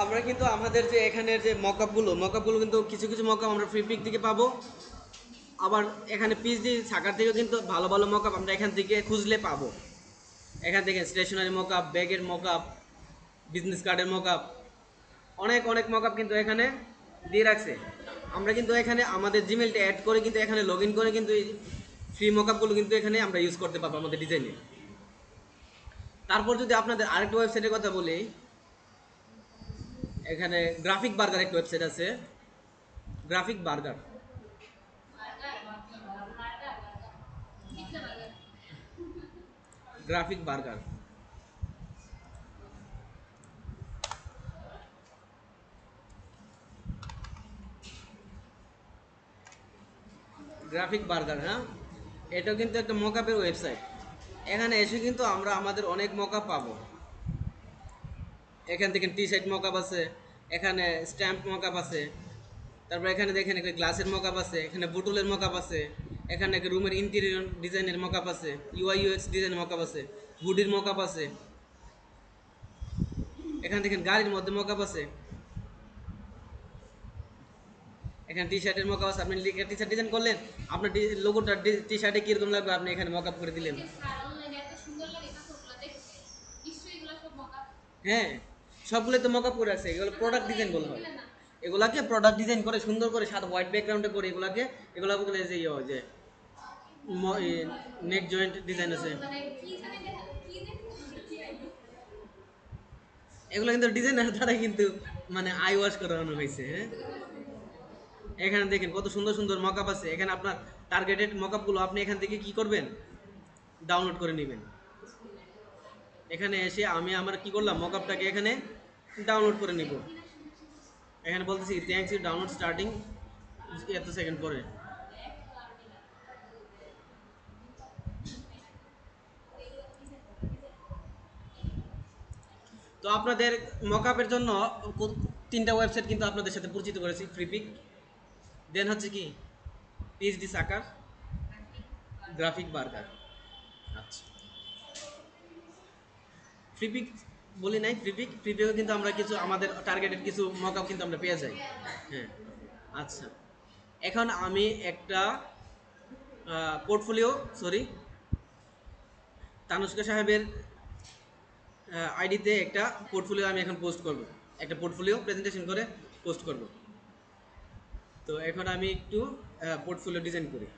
আমরা কিন্তু আমাদের যে এখানের যে মকআপগুলো কিন্তু কিছু কিছু মকআপ আমরা ফ্রি পিক থেকে পাবো। আবার এখানে পিএইচডি শাখার থেকেও কিন্তু ভালো ভালো মকআপ আমরা এখান থেকে খুঁজলে পাবো। এখান থেকে স্টেশনারি মকআপ, ব্যাগের মকআপ, বিজনেস কার্ডের মকআপ, অনেক অনেক মকআপ কিন্তু এখানে দিয়ে রাখছে। আমরা কিন্তু এখানে আমাদের জিমেলটা অ্যাড করে কিন্তু এখানে লগ ইন করে কিন্তু এই ফ্রি মকআপগুলো কিন্তু এখানে আমরা ইউজ করতে পারবো আমাদের ডিজাইনে। তারপর যদি আপনাদের আরেকটা ওয়েবসাইটের কথা বলি, এখানে গ্রাফিক বার্গার একটা ওয়েবসাইট আছে। Graphic burger, graphic burger, graphic burger, হ্যাঁ, এটাও কিন্তু একটা মকআপের ওয়েবসাইট। এখানে এসে কিন্তু আমরা আমাদের অনেক মকআপ পাবো। এখান থেকে টি শার্ট মকআপ আছে, এখানে স্ট্যাম্প মকআপ আছে, তারপর এখানে দেখেন একটা গ্লাসের মকআপ আছে, এখানে বোতলের মকআপ আছে, এখানে একটা রুমের ইন্টেরিয়র ডিজাইনের মকআপ আছে, ইউআই ইউএক্স ডিজাইনের মকআপ আছে, হুডির মকআপ আছে, এখানে দেখেন গাড়ির মধ্যে মকআপ আছে, এখানে টি শার্টের মকআপ আছে। আপনি টি শার্ট ডিজাইন করলেন, আপনার লোগোটা টি শার্টে কীরকম লাগবে আপনি এখানে মকআপ করে দিলেন। হ্যাঁ, সবগুলো তো মকআপ করে আছে, এগুলো প্রোডাক্ট ডিজাইন বলা হয়। এগুলাকে প্রোডাক্ট ডিজাইন করে সুন্দর করে সাদা হোয়াইট ব্যাকগ্রাউন্ডে করে এগুলা বলে যে যে নেক জয়েন্ট ডিজাইন আছে, এগুলো কিন্তু ডিজাইনার দ্বারা কিন্তু মানে আই ওয়াশ করানো হয়েছে। হ্যাঁ, এখানে দেখেন কত সুন্দর সুন্দর মকআপ আছে। এখানে আপনার টার্গেটেড মকআপগুলো আপনি এখান থেকে কি করবেন, ডাউনলোড করে নেবেন। এখানে এসে আমি আমার কি করলাম, মকআপটাকে এখানে ডাউনলোড করে নিব। এখানে বলতেছি থ্যাংকস ইউ ডাউনলোড স্টার্টিং এত সেকেন্ড পরে। তো আপনাদের মকআপের জন্য তিনটা ওয়েবসাইট কিন্তু আপনাদের সাথে পরিচিত করেছি, ফ্রিপিক, দেন হচ্ছে কি পিএইচডি সাকার, গ্রাফিক বার্গার। আচ্ছা, ফ্রিপিক বলি নাই, ফ্রিপিকও কিন্তু আমরা কিছু আমাদের টার্গেটেড কিছু মকআপ কিন্তু আমরা পেয়ে যাই। হ্যাঁ, আচ্ছা, এখন আমি একটা পোর্টফোলিও, সরি, তানুষ্কা সাহেবের আইডিতে একটা পোর্টফোলিও আমি এখন পোস্ট করব, একটা পোর্টফোলিও প্রেজেন্টেশন করে পোস্ট করব। তো এখন আমি একটু পোর্টফোলিও ডিজাইন করি।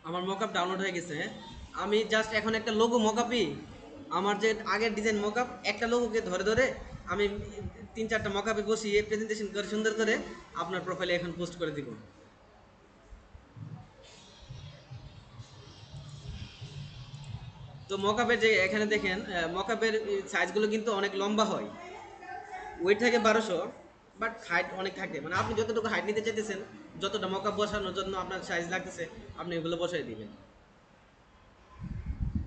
আমার মকআপ ডাউনলোড হয়ে গেছে। আমি জাস্ট এখন একটা লোগো মকআপই, আমার যে আগের ডিজাইন মকআপ, একটা লোগোকে ধরে ধরে আমি তিন চারটা মকআপে বসিয়ে প্রেজেন্টেশন করে সুন্দর করে আপনার প্রোফাইলে এখন পোস্ট করে দিব। তো মকআপের যে এখানে দেখেন, মকআপের সাইজগুলো কিন্তু অনেক লম্বা হয়, ওয়েট থাকে 1200, বাট হাইট অনেক থাকে। মানে আপনি যতটুকু হাইট নিতে চাইতেছেন, যতটা মকআপ বসানোর জন্য আপনার সাইজ লাগতেছে, আপনি এগুলো বসাই দিবেন।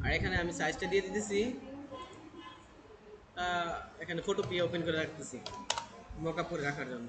আর এখানে আমি সাইজটা দিয়ে দিতেছি, এখানে ফটো পি ওপেন করে রাখতেছি মকআপ করে রাখার জন্য।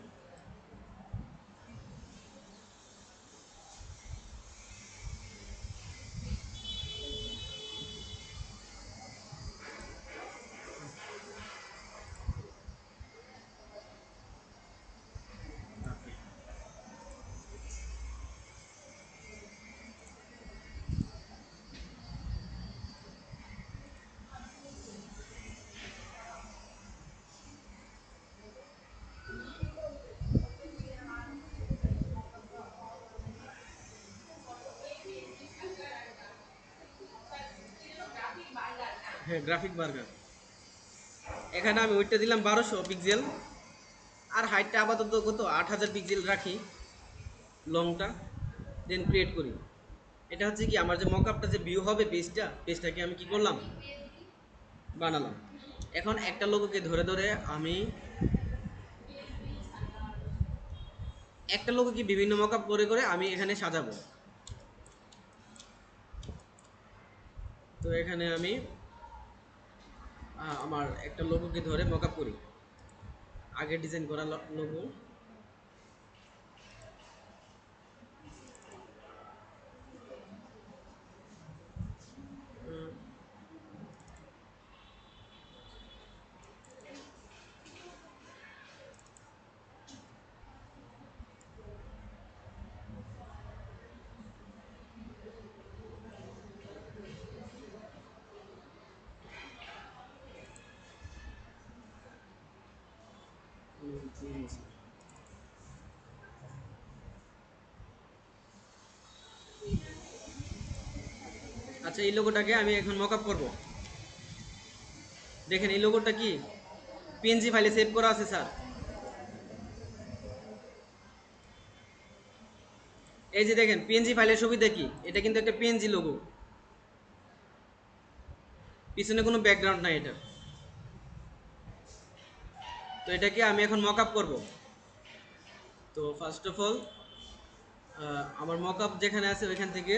হ্যাঁ, গ্রাফিক বার্গার, এখানে আমি ওইটা দিলাম 1200 পিক্সেল, আর হাইটটা আপাতত কত 8000 পিক্সেল রাখি, লংটা, দেন ক্রিয়েট করি। এটা হচ্ছে কি আমার যে মকআপটা যে ভিউ হবে, পেজটাকে আমি কি করলাম, বানালাম। এখন একটা লোগোকে ধরে ধরে আমি একটা লোগো কি বিভিন্ন মকআপ করে করে আমি এখানে সাজাবো। তো এখানে আমি আমার একটা লোগোকে ধরে মকআপ করি, আগে ডিজাইন করা লোগো। আচ্ছা, এই লোগোটাকে আমি এখন মকআপ করব। দেখেন এই লোগোটা কি পিএনজি ফাইলে সেভ করা আছে স্যার। এই যে দেখেন পিএনজি ফাইলের সুবিধা কি, এটা কিন্তু একটা পিএনজি লোগো, পিছনে কোনো ব্যাকগ্রাউন্ড নাই এটা। তো এটাকে আমি এখন মকআপ করব। তো ফার্স্ট অফ অল আমার মকআপ যেখানে আছে ওইখান থেকে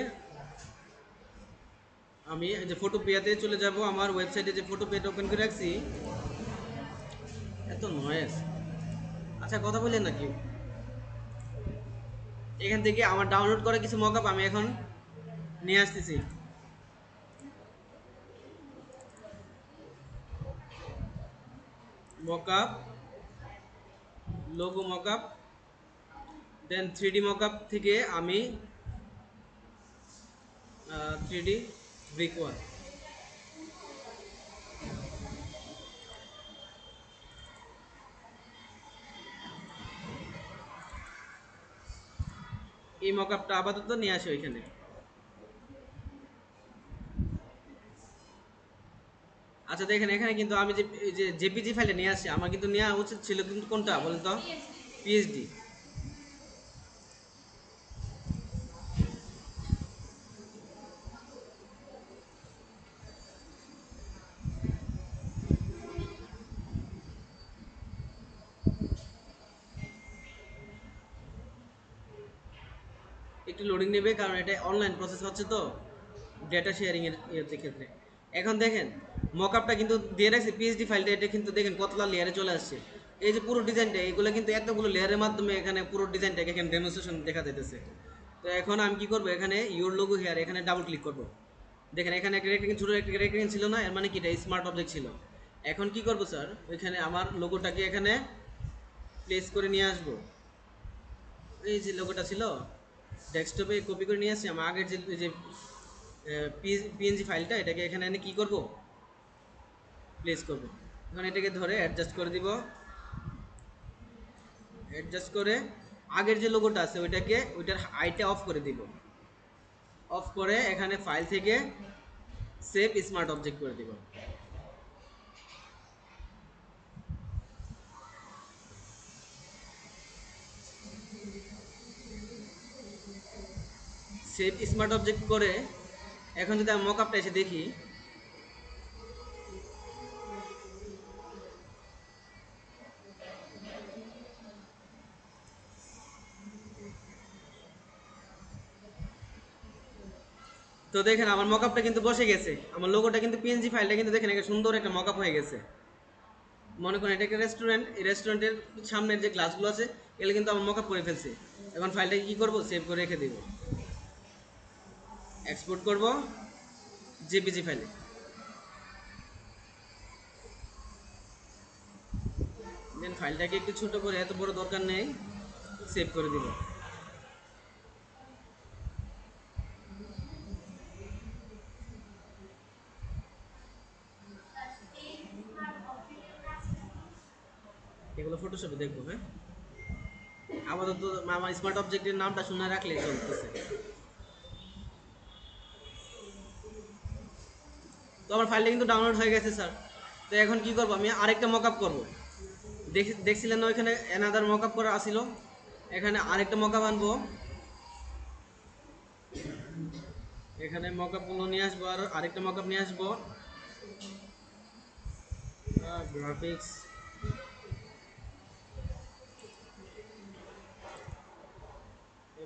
আমি এই যে ফটো পেয়াতে চলে যাব। আমার ওয়েবসাইটে যে ফটো পেটা ওপেন করে রাখছি, এত নয়েজ। আচ্ছা কথা বললেন নাকি, এখান থেকে আমার ডাউনলোড করা কিছু মকআপ আমি এখন নিয়ে আসতেছি। মকআপ, লোগো মকআপ, দেন 3D মকআপ থেকে আমি 3D ব্রিক ওয়াল, এই মকআপটা আপাতত নিয়ে আসি ওইখানে। আচ্ছা দেখেন এখানে কিন্তু আমি যে এই যে জেপিজি ফাইলে নিয়ে আসছি, আমার কিন্তু নেওয়া উচিত ছিল কিন্তু কোনটা বলেন তো, পিএইচডি। একটু লোডিং নেবে কারণ এটা অনলাইন প্রসেস হচ্ছে তো, ডেটা শেয়ারিং এর ক্ষেত্রে। এখন দেখেন মকআপটা কিন্তু দিয়ে রাখছি পিএইচডি ফাইলটা, এটা কিন্তু দেখেন কতলা লেয়ারে চলে আসছে। এই যে পুরো ডিজাইনটা, এগুলো কিন্তু এতগুলো লেয়ারের মাধ্যমে এখানে পুরো ডিজাইনটাকে এখানে ডেমনস্ট্রেশন দেখা যাইতেছে। তো এখন আমি কি করব, এখানে ইউর লোগো হেয়ার এখানে ডাবল ক্লিক করব। দেখেন এখানে একটা রেক্টেঙ্গেল, ছোট একটা রেক্টেঙ্গেল ছিল না, এর মানে কি এটা স্মার্ট অবজেক্ট ছিল। এখন কি করব স্যার, ওইখানে আমার লোগোটাকে এখানে প্লেস করে নিয়ে আসব। এই যে লোগোটা ছিল ডেস্কটপে কপি করে নিয়ে আসছি, আমার আগের যে পিএনজি ফাইলটা, এটাকে এখানে এনে কি করব, প্লেস করব। এখন এটাকে ধরে অ্যাডজাস্ট করে দিব, অ্যাডজাস্ট করে আগের যে লোগোটা আছে ওইটাকে, ওইটার আইটা অফ করে দিব। অফ করে এখানে ফাইল থেকে সেভ স্মার্ট অবজেক্ট করে দিব। সেভ স্মার্ট অবজেক্ট করে এখন যদি আমি মকআপটা এসে দেখি, তো দেখেন আমার মকআপটা কিন্তু বসে গেছে, আমার লোগোটা কিন্তু পিএনজি ফাইলটা কিন্তু দেখেন একটা সুন্দর একটা মকআপ হয়ে গেছে। মনে করেন এটা একটা রেস্টুরেন্ট, এই রেস্টুরেন্টের সামনের যে গ্লাসগুলো আছে এগুলো কিন্তু আমার মকআপ করে ফেলছে। এখন ফাইলটাকে কি করব, সেভ করে রেখে দিব, এক্সপোর্ট করব জেপিজি ফাইলে। দেন ফাইলটাকে একটু ছোট করে, এত বড় দরকার নেই, সেভ করে দিব। এগুলো ফটোশপে দেখবো, হ্যাঁ আপাতত আমার স্মার্ট অবজেক্টের নামটা শুনে রাখলেই চলতেছে। তো আমার ফাইলটা কিন্তু ডাউনলোড হয়ে গেছে স্যার। তো এখন কি করব, আমি আরেকটা মকআপ করব। দেখছিলেন না ওইখানে অ্যানাদার মকআপ করা আসিল, এখানে আরেকটা মকআপ আনবো, এখানে মকআপগুলো নিয়ে আসবো, আর আরেকটা মকআপ নিয়ে আসবো, গ্রাফিক্স,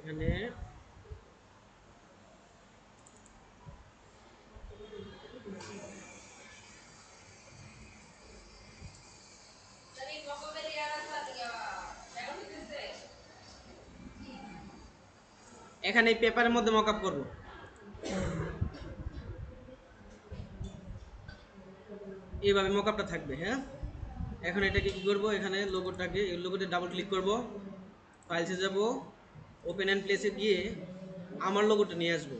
এখানে এখানে এই পেপারের মধ্যে মকআপ করব। এইভাবে মকআপটা থাকবে। হ্যাঁ, এখন এটাকে কি করব, এখানে লোগোটাকে, এই লোগোতে ডাবল ক্লিক করব, ফাইলসে যাব, ওপেন অ্যান্ড প্লেসে গিয়ে আমার লোগোটা নিয়ে আসব,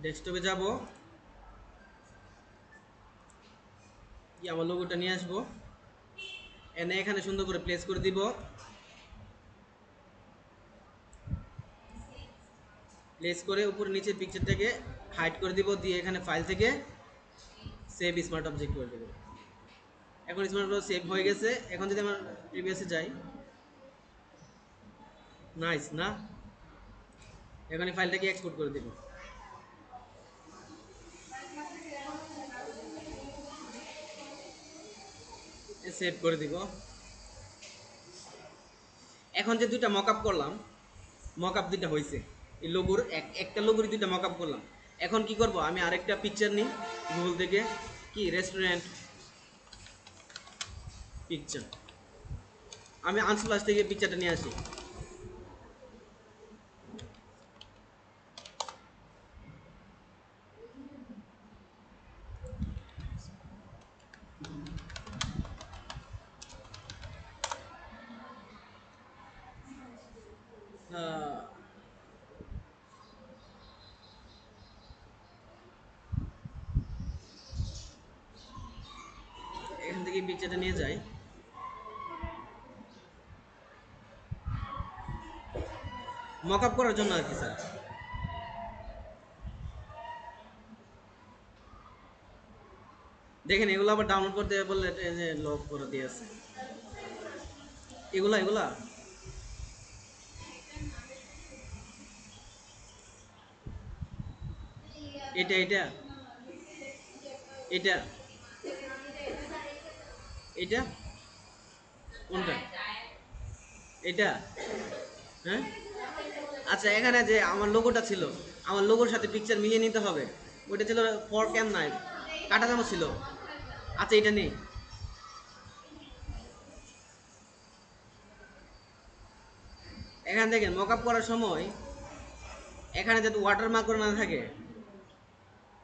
ডেস্কটপে যাব, কি আমার লোগোটা নিয়ে আসব, এনে এখানে সুন্দর করে প্লেস করে দিব। প্লেস করে উপরে নিচে পিকচারটাকে হাইড করে দিব, দিয়ে এখানে ফাইল থেকে সেভ স্মার্ট অবজেক্ট করে দেব। এখন স্মার্ট অবজেক্ট সেভ হয়ে গেছে। এখন যদি আমার প্রিভিয়াসে যাই, নাইস না, এখন এই ফাইলটাকে এক্সপোর্ট করে দেব। সেভ করে দিব। এখন যে দুইটা মকআপ করলাম, মকআপ দুইটা হয়েছে, এই লোগোর একটা লোগোর দুইটা মকআপ করলাম। এখন কি করব, আমি আরেকটা পিকচার নিই গুগল থেকে, কি রেস্টুরেন্ট পিকচার, আমি আনসপ্লাস থেকে পিকচারটা নিয়ে আসি। এখান থেকে পিকচারটা নিয়ে যাই। মকআপ করার জন্য আর কি স্যার। দেখেন এগুলো আবার ডাউনলোড করতে বললে যে লক করে দিয়েছে। এগুলা এগুলা এটা এটা এটা এটা কোনটা, এটা? হ্যাঁ, আচ্ছা, এখানে যে আমার লোগোটা ছিল, আমার লোগোর সাথে পিকচার মিলিয়ে নিতে হবে, ওইটা ছিল ফর্ক অ্যান্ড নাইফ, কাটা চামচ ছিল। আচ্ছা, এটা নেই। এখান দেখেন মকআপ করার সময় এখানে যাতে ওয়াটারমার্ক করে না থাকে,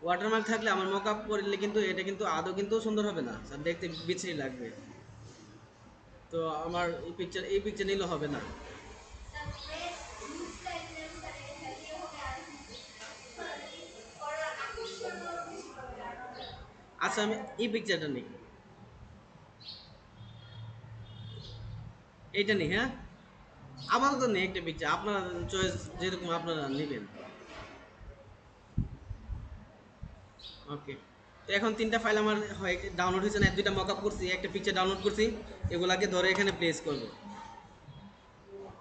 ওয়াটারমার্ক থাকলে আমার মকআপ করলে কিন্তু এটা কিন্তু আদৌ কিন্তু সুন্দর হবে না স্যার, দেখতে বিশ্রী লাগবে। তো আমার এই পিকচার নিলে হবে না। আচ্ছা, আমি এই পিকচারটা নিই, এইটা নিই। হ্যাঁ, আপাতত নেই একটা পিকচার, আপনার চয়েস যেরকম আপনারা নেবেন। ওকে, তো এখন তিনটা ফাইল আমার হয় ডাউনলোড হয়েছে না, দুইটা মকআপ করছি, একটা পিকচার ডাউনলোড করছি, এগুলাকে ধরে এখানে প্লেস করব।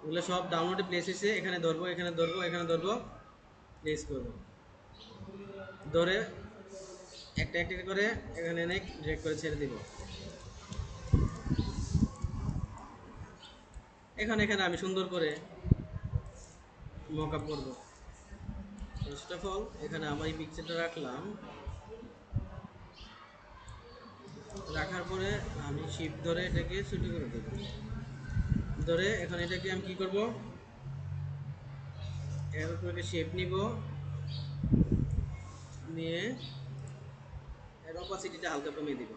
এগুলো সব ডাউনলোডে প্লেস হয়েছে, এখানে ধরবো, এখানে ধরবো, এখানে ধরবো, প্লেস করব, ধরে একটা একটা করে এখানে এনে ড্র্যাগ করে ছেড়ে দিব। এখানে এখানে আমি সুন্দর করে মকআপ করব। ফার্স্ট অফ অল এখানে আমার এই পিকচারটা রাখলাম, রাখার পরে আমি শিফট ধরে এটাকে ছোট করে দেব, ধরে এখন এটাকে আমি কি করব, এর উপরে শেপ নিব, নিয়ে এর অপাসিটিটা হালকা কমিয়ে দিব,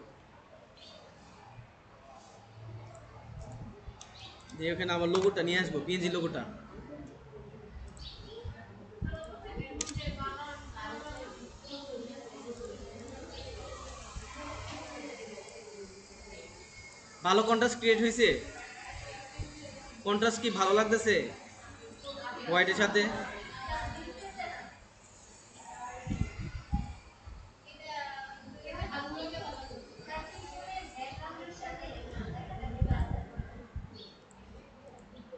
দিয়ে ওখানে আমার লোগোটা নিয়ে আসবো, পিএনজি লোগোটা। ভালো কন্ট্রাস্ট ক্রিয়েট হয়েছে, কন্ট্রাস্ট কি ভালো লাগতেছে হোয়াইটের সাথে?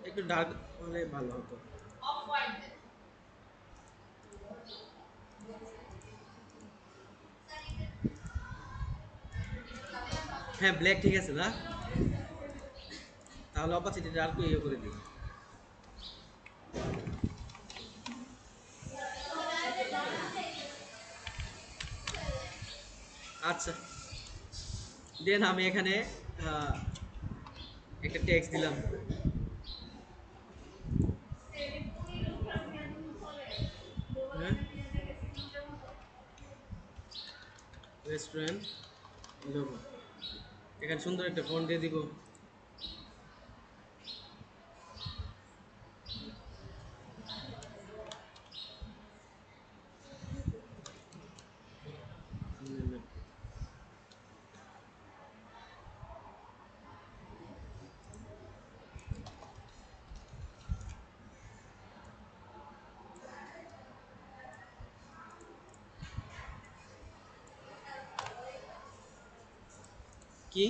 একটু ডার্ক হলে ভালো হতো। হ্যাঁ, ব্ল্যাক ঠিক আছে না, তাহলে অপাসিটি ডার্ক ইয়ে করে দিই। দেন আমি এখানে একটা টেক্সট দিলাম, হ্যাঁ, রেস্টুরেন্ট লোগো। এখানে সুন্দর একটা ফন্ট দিয়ে দিব। কি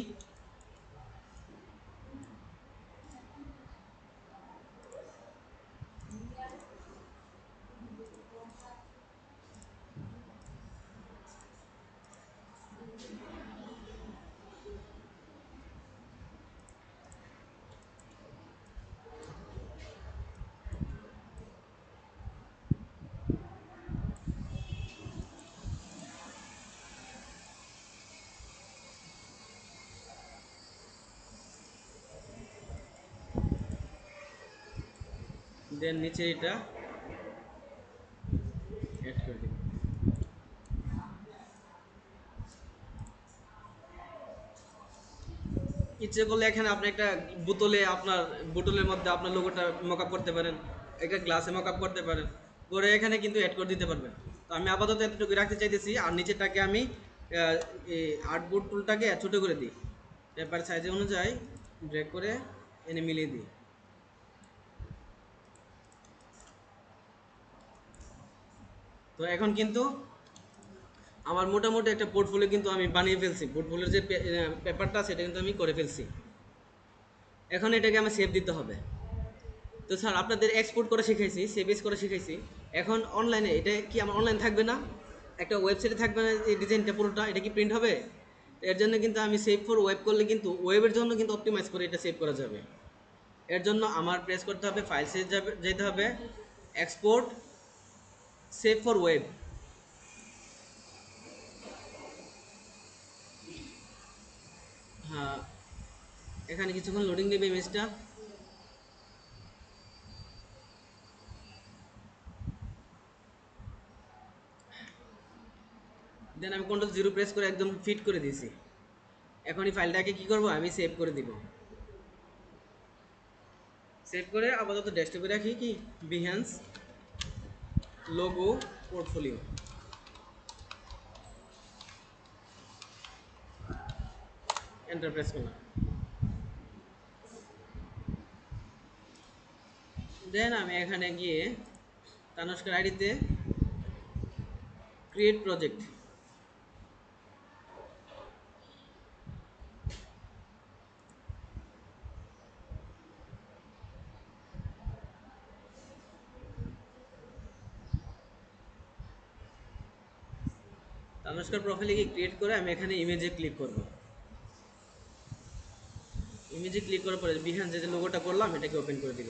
দেন নিচে এটা অ্যাড করে দিন। ইচ্ছে করলে এখানে আপনি একটা বোতলে আপনার বোতলের মধ্যে আপনার লোগোটা মকআপ করতে পারেন, একটা গ্লাসে মকআপ করতে পারেন, করে এখানে কিন্তু অ্যাড করে দিতে পারবেন। তো আমি আপাতত এতটুকু রাখতে চাইতেছি, আর নিচেরটাকে আমি এই আর্টবোর্ড টুলটাকে ছোটো করে দিই, পেপার সাইজ অনুযায়ী ড্র্যাগ করে এনে মিলিয়ে দিই। তো এখন কিন্তু আমার মোটামুটি একটা পোর্টফোলিও কিন্তু আমি বানিয়ে ফেলছি, পোর্টফোলিওর যে পেপারটা সেটা কিন্তু আমি করে ফেলছি। এখন এটাকে আমার সেভ দিতে হবে। তো স্যার আপনাদের এক্সপোর্ট করে শিখাইছি, সেভ করে শিখাইছি, এখন অনলাইনে এটা কি আমার অনলাইন থাকবে না, একটা ওয়েবসাইটে থাকবে না এই ডিজাইনটা পুরোটা, এটা কি প্রিন্ট হবে? এর জন্য কিন্তু আমি সেভ ফর ওয়েব করলে কিন্তু ওয়েবের জন্য কিন্তু অপটিমাইজ করে এটা সেভ করা যাবে। এর জন্য আমার প্রেস করতে হবে, ফাইলসে যাবে, যেতে হবে, এক্সপোর্ট সেভ ফর ওয়েব। হ্যাঁ, এখানে কিছুক্ষণ লোডিং নেবে ইমেজটা। দেন আমি Ctrl 0 প্রেস করে একদম ফিট করে দিয়েছি। এখন এই ফাইলটাকে কি করব, আমি সেভ করে দিব। সেভ করে আপাতত ডেস্কটপে রাখি, কি Behance logo portfolio. Enter press করলাম। দেন আমি এখানে গিয়ে তানস্কর আইডিতে ক্রিয়েট প্রজেক্ট, তানস্কর প্রোফাইলে গিয়ে ক্রিয়েট করে আমি এখানে ইমেজে ক্লিক করব। ইমেজে ক্লিক করার পরে বিহ্যান্স যে লোগোটা করলাম এটাকে ওপেন করে দিব।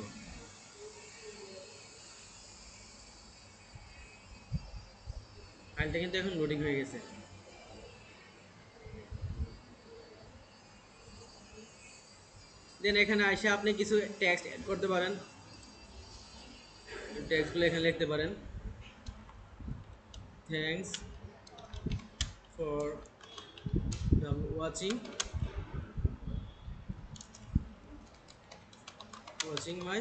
ফাইলটা কিন্তু এখন লোডিং হয়ে গেছে। দেন এখানে এসে আপনি কিছু টেক্সট অ্যাড করতে পারেন, টেক্সটগুলো এখানে লিখতে পারেন। Thanks for the watching my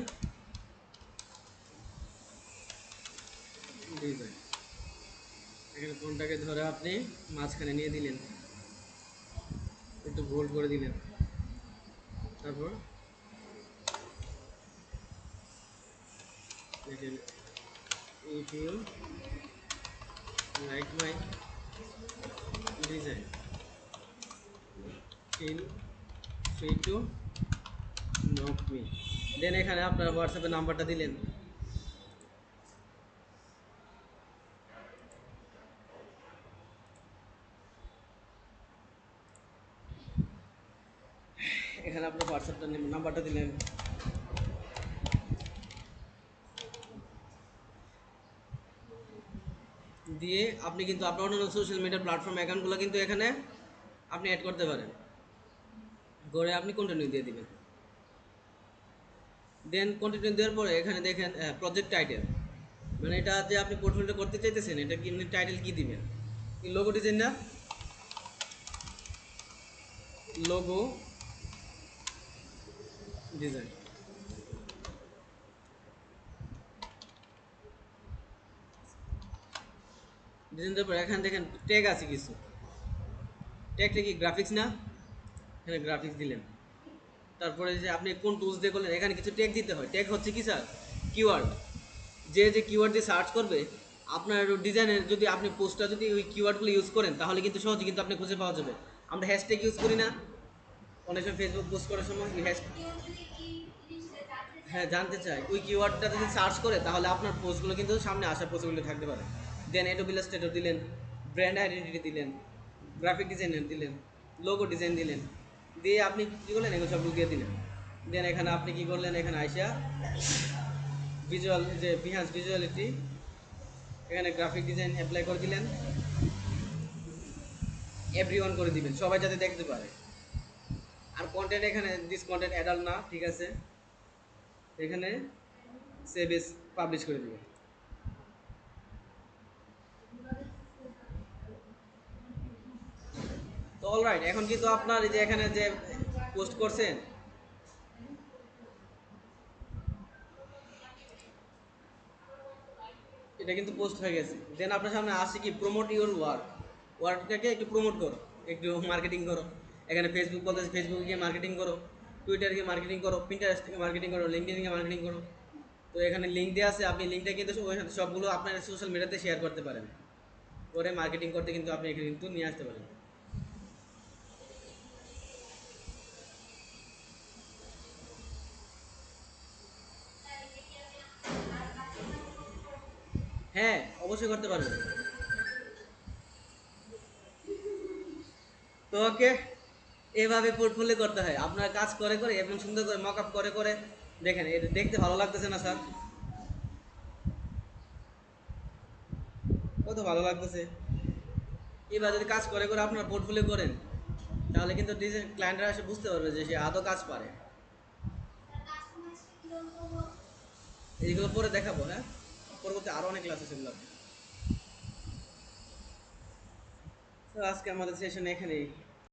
design. এখানে ফোনটাকে ধরে আপনি মাঝখানে নিয়ে দিলেন, একটু বোল্ড করে দিলেন, তারপর দেখেন, if you like my design feel free to knock me. Then এখানে আপনার হোয়াটসঅ্যাপে নাম্বারটা দিলেন। এখানে আপনার হোয়াটসঅ্যাপটা নাম্বারটা দিলেন। দিয়ে আপনি কিন্তু আপনার অন্যান্য সোশ্যাল মিডিয়া প্ল্যাটফর্ম অ্যাকাউন্টগুলো কিন্তু এখানে আপনি অ্যাড করতে পারেন। করে আপনি কন্টিনিউ দিয়ে দিবেন। দেন কন্টিনিউ দেওয়ার পরে এখানে দেখেন প্রজেক্ট টাইটেল, মানে এটা যে আপনি পোর্টফোলিও করতে চাইতেছেন এটা কি টাইটেল কি দিবেন, লোগো ডিজাইন না, লোগো ডিজাইন। ডিজাইন দেওয়ার পর এখানে দেখেন ট্যাগ আছে কিছু, ট্যাগটা কি গ্রাফিক্স না, এখানে গ্রাফিক্স দিলেন। তারপরে যে আপনি কোন টুলস দিয়ে করলেন এখানে কিছু ট্যাগ দিতে হয়। ট্যাগ হচ্ছে কি স্যার, কিওয়ার্ড। যে যে কিওয়ার্ড দিয়ে সার্চ করবে আপনার ডিজাইনের, যদি আপনি পোস্টটা যদি ওই কিওয়ার্ডগুলো ইউজ করেন তাহলে কিন্তু সহজে কিন্তু আপনি খুঁজে পাওয়া যাবে। আমরা হ্যাশট্যাগ ইউজ করি না অনেক সময় ফেসবুক পোস্ট করার সময়, ওই হ্যাঁ জানতে চাই, ওই কিওয়ার্ডটা যদি সার্চ করে তাহলে আপনার পোস্টগুলো কিন্তু সামনে আসার পসিবিলিটি থাকতে পারে। দেন এডোবিল স্টেটর দিলেন, ব্র্যান্ড আইডেন্টিটি দিলেন, গ্রাফিক ডিজাইনার দিলেন, লোগো ডিজাইন দিলেন, দিয়ে আপনি কী করলেন এগুলো সবগুলো দিয়ে দিলেন। দেন এখানে আপনি কী করলেন, এখানে আইসা ভিজুয়াল যে বিহান্স ভিজুয়ালিটি, এখানে গ্রাফিক ডিজাইন অ্যাপ্লাই করে দিলেন, এভরিওয়ান করে দিবেন সবাই যাতে দেখতে পারে। আর কন্টেন্ট এখানে দিস কন্টেন্ট অ্যাডাল্ট না, ঠিক আছে, এখানে সেভ এস পাবলিশ করে দিবেন। তো অলরাইট, এখন কিন্তু আপনার এই যে এখানে যে পোস্ট করছেন এটা কিন্তু পোস্ট হয়ে গেছে। দেন আপনার সামনে আসছে কি, প্রমোট ইউর ওয়ার্ক, ওয়ার্কটাকে একটু প্রমোট করো, একটু মার্কেটিং করো। এখানে ফেসবুক বলতেছে ফেসবুকে গিয়ে মার্কেটিং করো, টুইটারে গিয়ে মার্কেটিং করো, পিন্টারেস্ট থেকে মার্কেটিং করো, লিঙ্কডিন গিয়ে মার্কেটিং করো। তো এখানে লিঙ্ক দেওয়া আছে, আপনি লিঙ্কটা কিন্তু ওইখানে সবগুলো আপনার সোশ্যাল মিডিয়াতে শেয়ার করতে পারেন, করে মার্কেটিং করতে কিন্তু আপনি এখানে কিন্তু নিয়ে আসতে পারেন। হ্যাঁ অবশ্যই করতে পারবেন। তো ওকে, এভাবে পোর্টফোলিও করতে হয়, আপনার কাজ করে করে এবং সুন্দর করে মক আপ করে করে দেখেন, এটা দেখতে ভালো লাগতেছে না স্যার, কত ভালো লাগতেছে। এবার যদি কাজ করে করে আপনার পোর্টফোলিও করেন তাহলে কিন্তু ডিজাইন ক্লায়েন্টরা এসে বুঝতে পারবে যে সে আদৌ কাজ পারে। এইগুলো পরে দেখাবো, হ্যাঁ পরবর্তী আরও অনেক ক্লাস আছে এগুলো। তো আজকে আমাদের সেশন এখানেই